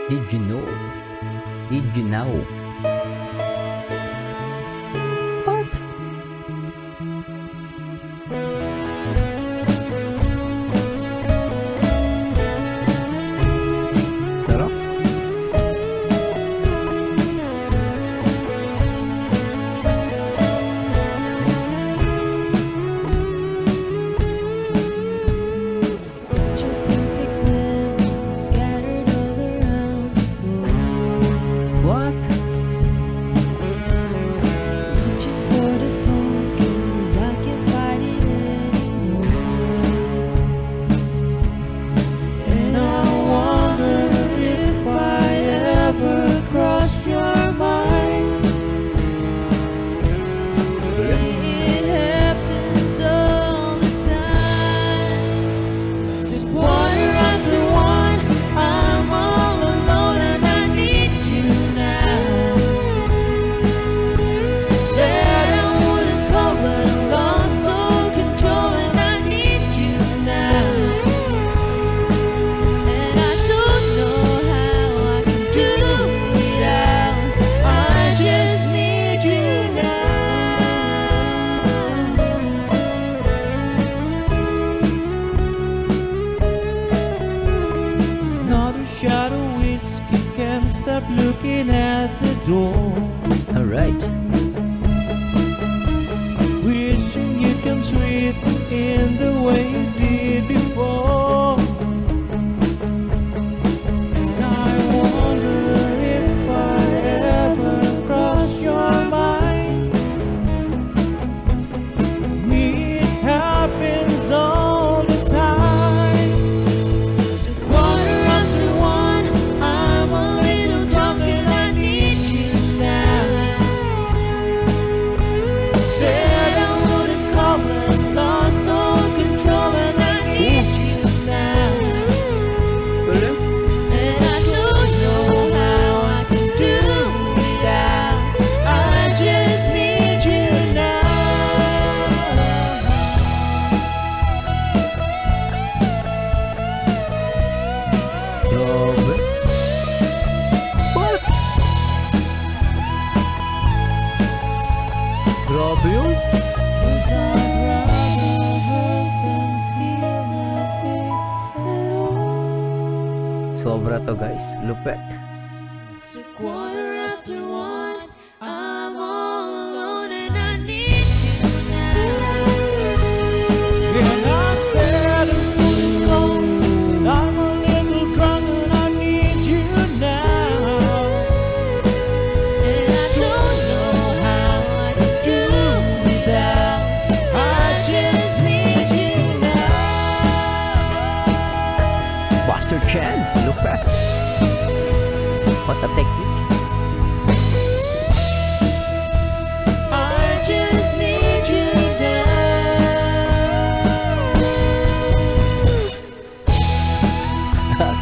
Did you know? Did you know? What? Sarap. What? Looking at the door. All right. Wishing you can sweep in the way you did before. And I wonder if I ever cross your mind. It happens all the time. It's a quarter after one. I'm a little drunk and I need you now. Said I wouldn't call, but I lost all control and I need you now. And I don't know how I can do without. I just need you now. Grabe. What? Grabe yun. Guess I'd rather hurt than feel nothing at all. Sobra to guys. Lupet. It's a quarter after one. I'm all alone and I need you now. And I said I wouldn't go, and I'm a little drunk and I need you now. And I don't know how I can do without. I just need you now. Master Chen. Lupet. What a technique. I just need you now.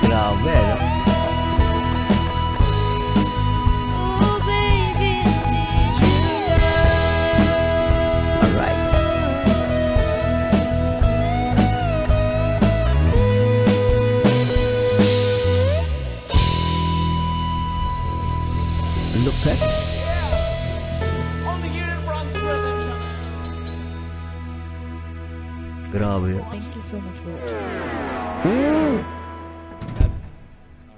Grabe. No? Oh baby, I need you now. All right. Lupet. Only here in Bronzeville and China. Grabe yun. Thank you so much for Ooh!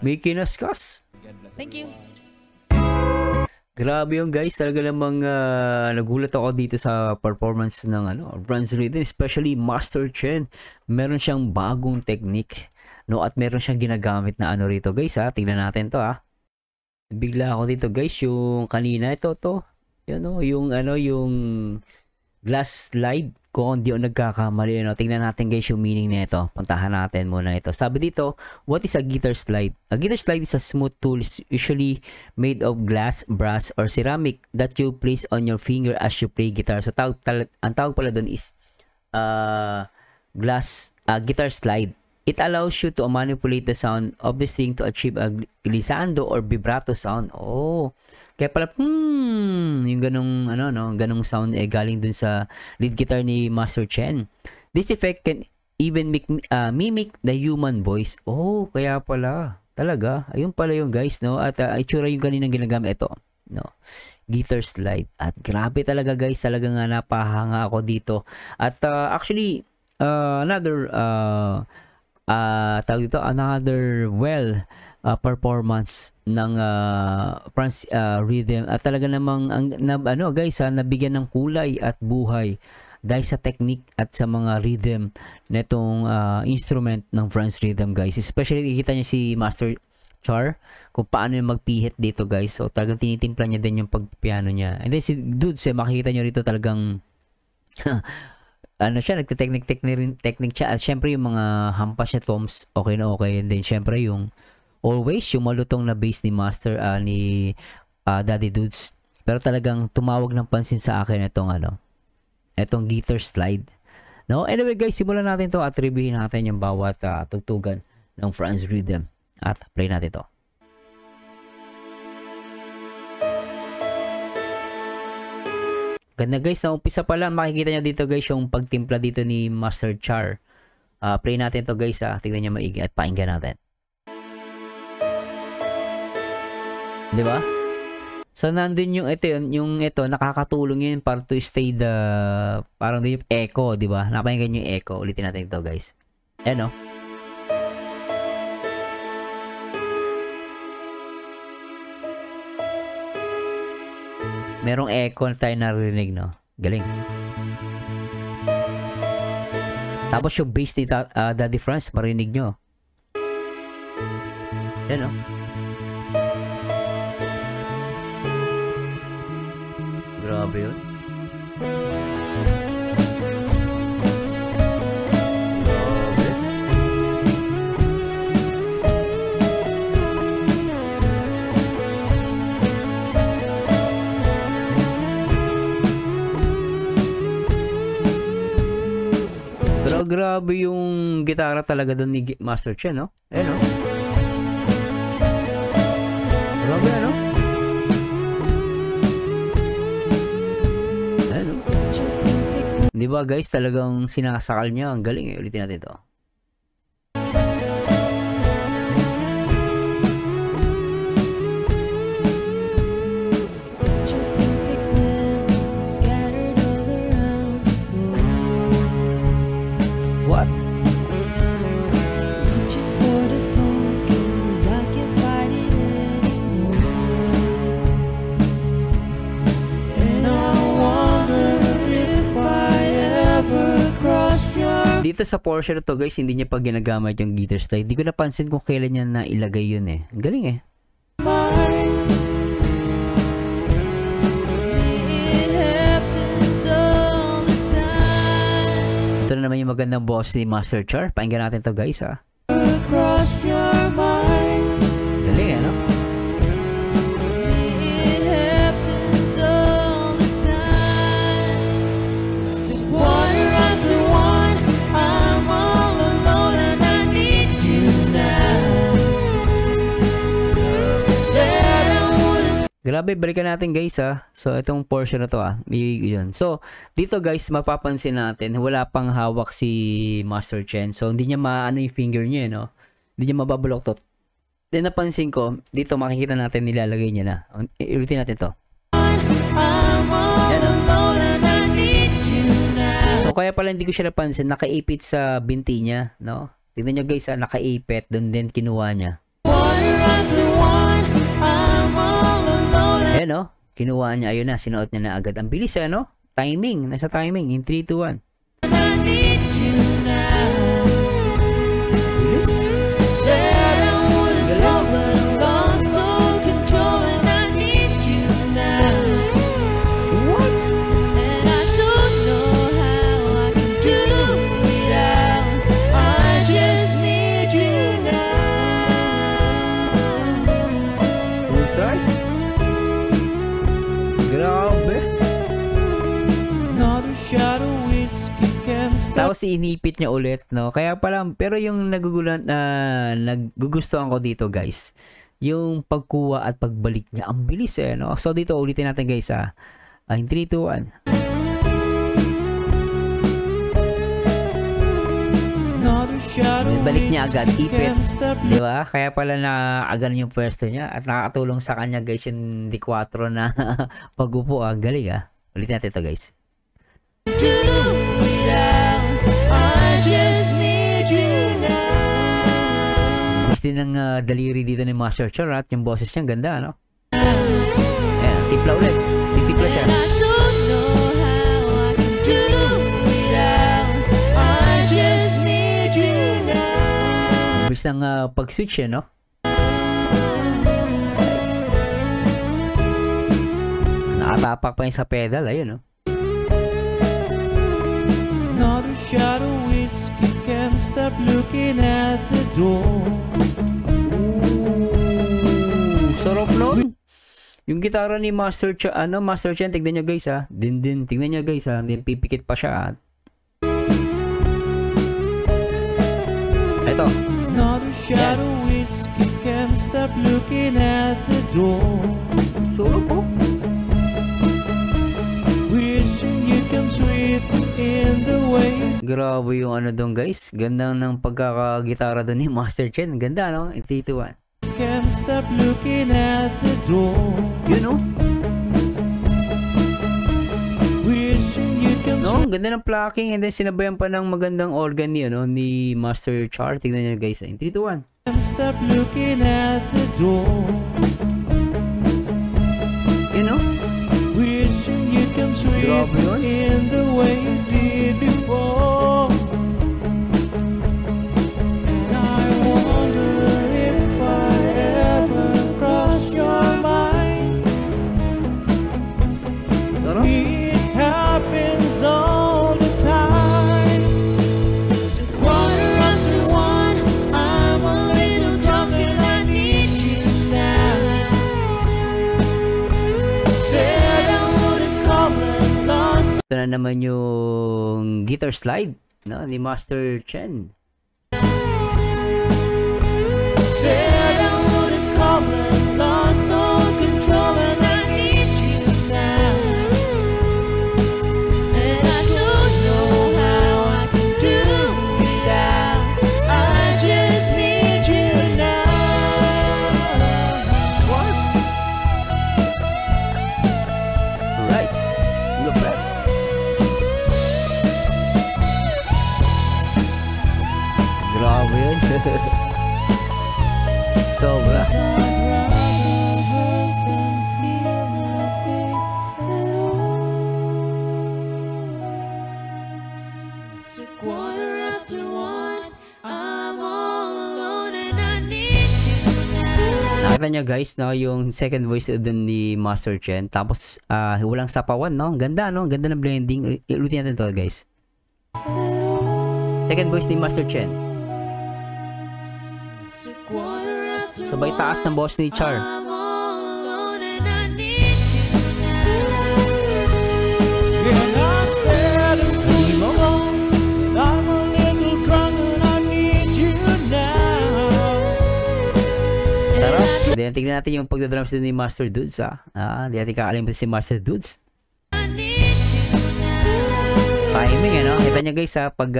May kinaskas. Thank you. Grabe yung guys, talaga namang nagulat ako dito sa performance ng Bronze Rhythm, especially Master Chen. Meron siyang bagong technique, no, at meron siyang ginagamit na rito guys ha. Tingnan natin to ha. Bigla ako dito guys, yung kanina ito yan yung glass slide kung hindi ako nagkakamali. Tingnan natin guys yung meaning nito. Puntahan natin muna ito. Sabi dito, what is a guitar slide? A guitar slide is a smooth tool usually made of glass, brass, or ceramic that you place on your finger as you play guitar. So ang tawag pala doon is guitar slide. It allows you to manipulate the sound of the string to achieve a glissando or vibrato sound. Oh, kaya pala, yung ganong sound galing dun sa lead guitar ni Master Chen. This effect can even mimic the human voice. Oh, kaya pala. Talaga, ayun pala yung guys, no? At itsura yung kaninang ginagamit ito, no? Guitar slide. At grabe talaga guys, talaga nga napahanga ako dito. At actually, another tawag dito, another performance ng Franz Rhythm. At talaga namang guys, nabigyan ng kulay at buhay dahil sa technique at sa mga rhythm netong instrument ng Franz Rhythm guys. Especially kikita niyo si Master Char kung paano yung magpihit dito guys. So talagang tinitimpla niya din yung pagpiano niya. And then si Dudes, makikita niyo rito talagang siya, nagte-technique siya. At syempre yung mga hampas niya, toms, okay na okay. And then syempre yung always yung malutong na bass ni Master ni Daddy Dudes. Pero talagang tumawag ng pansin sa akin itong guitar slide. No? Anyway guys, simulan natin to at reviewin natin yung bawat tugtugan ng Franz Rhythm. At play natin to. Ganda guys, na umpisa pa lang makikita nyo dito guys yung pagtimpla dito ni Master Char. Play natin to guys, tingnan nyo maigi at pakinggan natin. Diba? So nandun yung ito nakakatulong yun para to stay the parang yung echo, di ba? Napakinggan yung echo. Ulitin natin ito, guys. Ayan, no? Merong echo na tayo narinig, no? Galing. Tapos yung bass ni Daddy Franz, marinig nyo. Ayan, no? Grabe yun. Pero grabe yung gitara talaga doon ni Master Chen, no? Ayan, no? Grabe, ano? Di ba guys, talagang sinasakal niya. Ang galing eh. Ulitin natin ito. What? Dito sa portion na to guys, hindi niya pa ginagamit yung guitar slide. Hindi ko napansin kung kailan niya nailagay yun eh. Ang galing eh. Ito na naman yung magandang boss ni Master Char. Pakinggan natin to guys ha. Galing eh, no? Grabe, balikan natin guys ha. So, itong portion na to yun. So, dito guys, mapapansin natin, wala pang hawak si Master Chen. So, hindi niya maano yung finger niya, no? Hindi niya mababulok to. Then, napansin ko, dito makikita natin nilalagay niya na. Ulitin natin to. So, kaya pala hindi ko siya napansin, nakaipit sa binti niya, no? Tignan nyo guys nakaipit, doon din kinuha niya. Ayan, no? Kinuha niya, ayun na, sinuot niya na agad. Ang bilis, no? Timing, nasa timing, in 3, 2, 1. Bilis. What? Pusay? Grabe. Tapos inipit niya ulit, no? Kaya pala, pero yung nagugustuhan ko dito, guys, yung pagkuha at pagbalik niya, ang bilis eh, no? So dito, ulitin natin guys, in 3, 2, 1. Another shot balik niya agad, ipit. Di ba? Kaya pala na agad yung pwesto niya at nakakatulong sa kanya guys yung D4 na pag-upo. Galing Ulit natin ito guys. Do without, I just need you now. Gusto ng daliri dito ni Master Char at yung boses niya ganda, no? Ayan, tipla ulit. Titipla siya. And I don't know how I can do without, I just need you now. Gusto ng pag-switch no? Nakatapak pa yun sa pedal, ayun, no? Not a shot of whiskey can't stop looking at the door. Sarap nun. Yung gitara ni Master Chen, tignan nyo guys Din, tignan nyo guys Din, pipikit pa siya Ito. Not a shot of whiskey can't stop looking at the door. Sarap po. Wishing you come sweep in the way. Grabe yung doon guys. Ganda ng pagkakagitara doon ni Master Chen. Ganda, no? In 3, 2, 1. Can't stop looking at the door. You know? Wishing you come No, ganda ng plucking and then sinabayan pa ng magandang organ ni Master Char. Tignan nyo guys. In 3, 2, 1. Can't stop looking at the door. You know? Wishing you come sweep Grabe yun. in the way you did before. And I wonder if I ever cross your mind. Sarap. It happens all the time. It's 1:15, I'm a little drunk and I need you now. Said I wouldn't call but lost. Ito na naman yung guitar slide ni Master Chen. Said I wouldn't call but lost all control and I need you now. And I don't know how I can do without, I just need you now. What? Right. Look back. Grabe yun. Sobra. I'd rather hurt than feel nothing at all. It's 1:15, I'm all alone and I need you now. Nakita niya guys yung second voice dun ni Master Chen. Tapos walang sapawan, no? Ganda, no? Ganda ng blending. Ulitin natin to guys. Second voice ni Master Chen. It's 1:15, Sabay taas ng boss ni Char. I'm all alone and I need you now. And I said a Hindi mo? I'm a little drunk and I need you now. Sarap. Then tignan natin yung pagdadrums din ni Master Dudes di natin kakalimutan si Master Dudes. I need you now. Timing no? Kita niya guys pag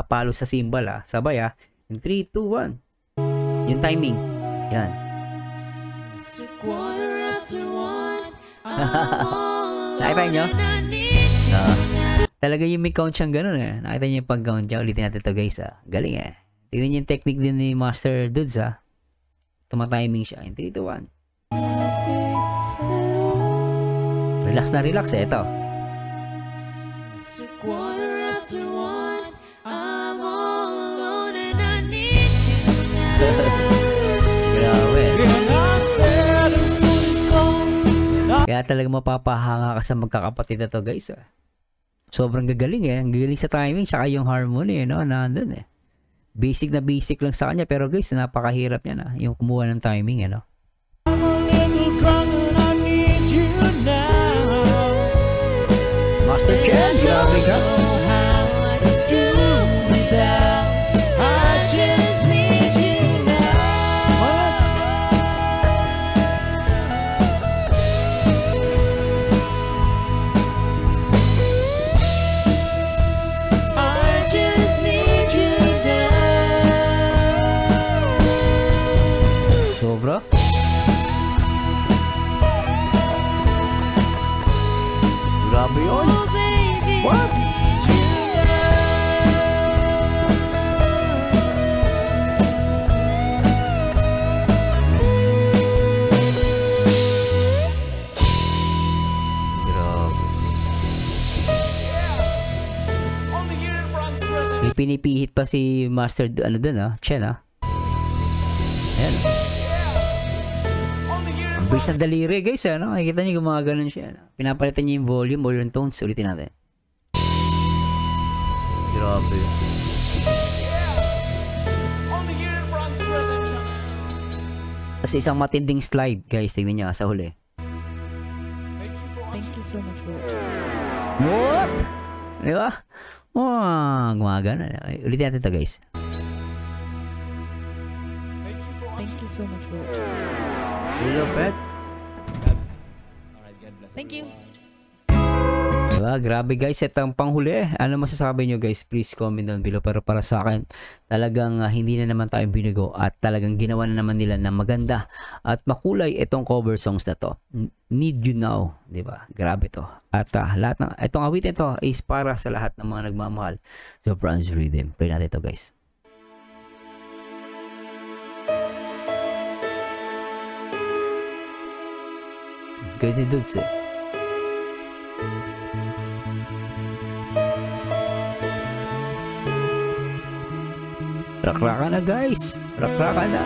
palo sa cymbal sabay in 3, 2, 1. Yung timing. Yan. It's 1:15, I'm all Nakita alone niyo? and I need you now. Talaga yung may count siyang gano'n Nakita niyo yung pag-count niya. Ulitin natin to guys Galing Tignan niyo yung technique din ni Master Dudes Tumatiming siya. In 3, 2, 1. Relax na relax ito. It's 1:15, I'm all alone and I need you now. Grabe. And I said a little Kaya talaga mapapahanga ka sa magkakapatid na to guys Sobrang gagaling Ang gagaling sa timing saka yung harmony nandun Basic na basic lang sa kanya pero guys napakahirap niya yung kumuha ng timing I'm a little drunk and I need you now. Master Chen, grabe ka. Know how I can do without, I just need you now. I just need you now. yun? Oh, baby, What? I need you Grabe. May pinipihit pa si Master, ano dun Chen Ayan. Ang bilis ng daliri guys, nakikita niyo gumaganon siya. Pinapalitan niya yung volume or yung tones. Ulitin natin. Grabe. Kasi isang matinding slide guys, tingnan niya sa huli. Thank you so much for What? Di ba? Gumagana. Ulitin natin ito guys. Thank you so much for Lupet. Thank you. Diba? Grabe guys, itong panghuli. Ano masasabi nyo guys? Please comment down below. Pero para sa akin, talagang hindi na naman tayo binigo at talagang ginawa na naman nila na maganda at makulay itong cover songs na to. Need You Now, diba? Grabe to. At lahat ng itong awit ito is para sa lahat ng mga nagmamahal sa Franz Rhythm. Play natin ito guys. Crazy dudes Rakraka na guys. Rakraka na.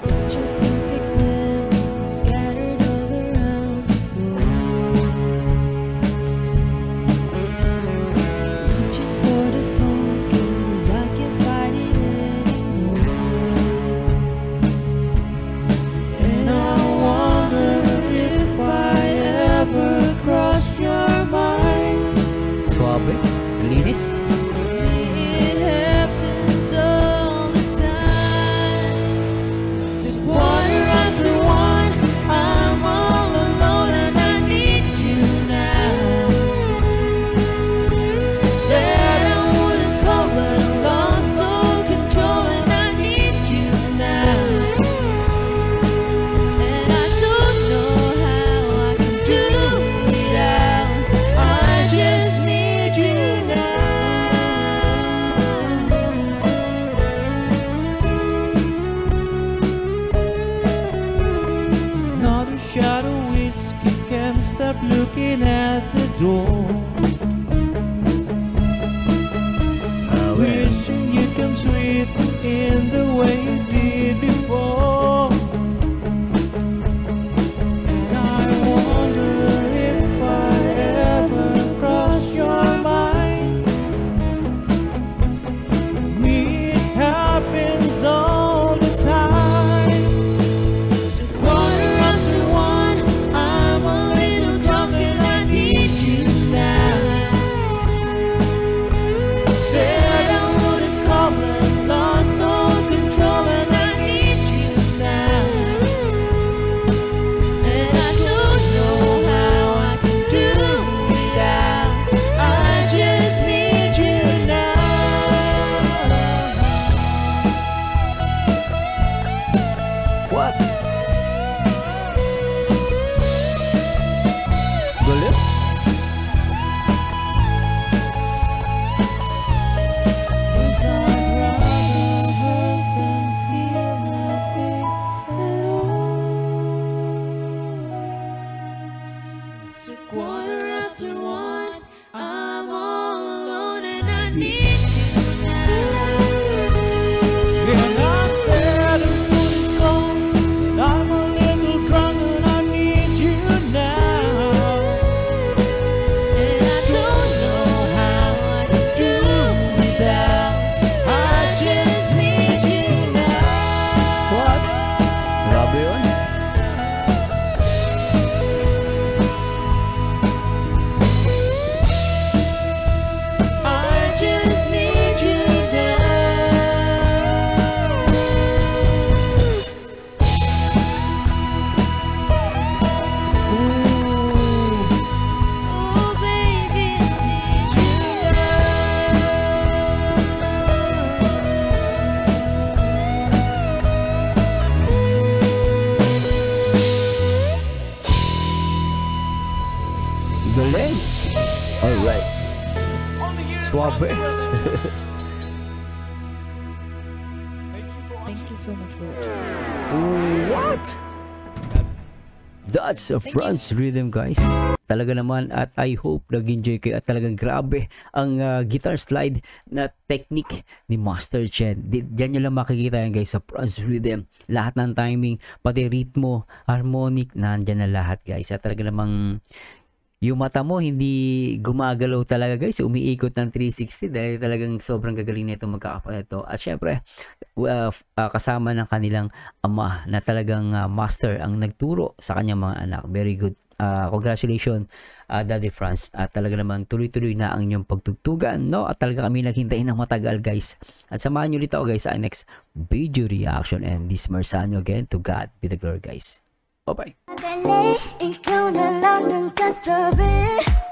Picture perfect memories scattered all around the floor. Reaching for the phone 'cause I can't find it anymore. And I wonder if I ever cross your mind. Suabe. Ang linis. It happens all the time. It's a quarter after one. I'm all alone and I need you now. Said I wouldn't call, but I lost all control and I need you now. And I don't know how I can do without. I just need you now. Another shot of whiskey, can't stop looking at the door. Wishing you come sweet in the way you did before. And I wonder if I ever cross your mind. Me, it happens all the time. It's a quarter after one. I'm a little drunk and I need you now. Said I wouldn't call, but I lost all control and I need you now. And I don't know how I can do without. I just need you now. What? Galit? Guess I'd rather hurt than feel nothing at all. It's a quarter after one. I'm all alone and I need you now. And I said I wouldn't call, but I'm a little drunk and I need you now. And I don't know how I can do without. I just need you now. What? Grabe yun. I just Alright. Suave. Thank you so much for What? That's a France rhythm, guys. Talaga naman, at I hope nag-enjoy kayo at talagang grabe ang guitar slide na technique ni Master Chen. Diyan nyo lang makikita yan, guys, sa France rhythm. Lahat ng timing, pati ritmo, harmonic, nandyan na lahat, guys. At talaga namang yung mata mo hindi gumagalaw talaga, guys, umiikot ng 360 dahil talagang sobrang gagaling nito magkakapatid ito. At syempre kasama ng kanilang ama na talagang master ang nagturo sa kanyang mga anak. Very good. Congratulations, Daddy France. At talaga naman tuloy-tuloy na ang inyong pagtugtugan, no? At talaga kami naghintay ng matagal, guys. At samahan nyo dito, guys, sa next video reaction. And this Marsanyo again, to God be the glory, guys. Bye-bye. Ikaw na lang ang katabi.